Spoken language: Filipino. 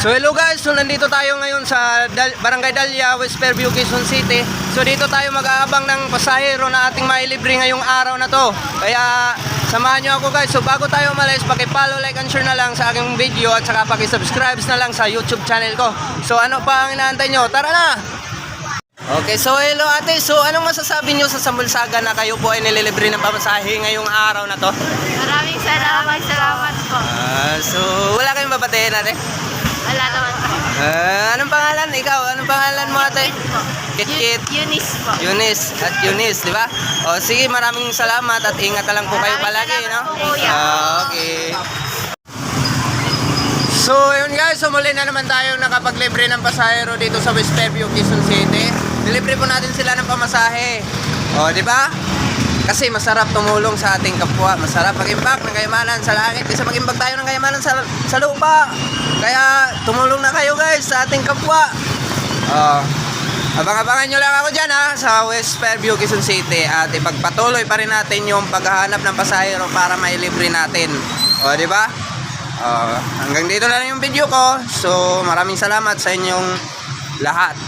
So hello guys, so nandito tayo ngayon sa Barangay Dahlia, West Fairview, Quezon City. So dito tayo mag-aabang ng pasahero na ating mailibre ngayong araw na to. Kaya samahan nyo ako guys. So bago tayo umalis, paki-follow, like and share na lang sa aking video at saka paki-subscribe na lang sa YouTube channel ko. So ano pa ang inaantay nyo? Tara na! Okay, so hello ate. So anong masasabi nyo sa Sambulsaga na kayo po ay nililibre ng pamasahe ngayong araw na to? Maraming salamat po. So wala kayong babatiin ate? Wala naman po. Anong pangalan? Ikaw, anong pangalan mo ate? Kit-Kit. Eunice po. Eunice at Eunice, di ba? O sige, maraming salamat at ingat na lang po kayo palagi, no? Kuya. Okay. So, yun guys, so muli na naman tayo nakapaglibre ng pasahero dito sa West Fairview, Quezon City. Nilibre po natin sila ng pamasahe. O, di ba? Kasi masarap tumulong sa ating kapwa. Masarap mag-imbak ng kayamanan sa langit. Kasi mag-imbak tayo ng kayamanan sa lupa. Kaya tumulong na kayo guys sa ating kapwa. Abang-abangan nyo lang ako dyan ha, sa West Fairview, Quezon City. At ipagpatuloy pa rin natin yung paghahanap ng pasahero para mailibre natin. O, di ba? Hanggang dito na lang yung video ko. So, maraming salamat sa inyong lahat.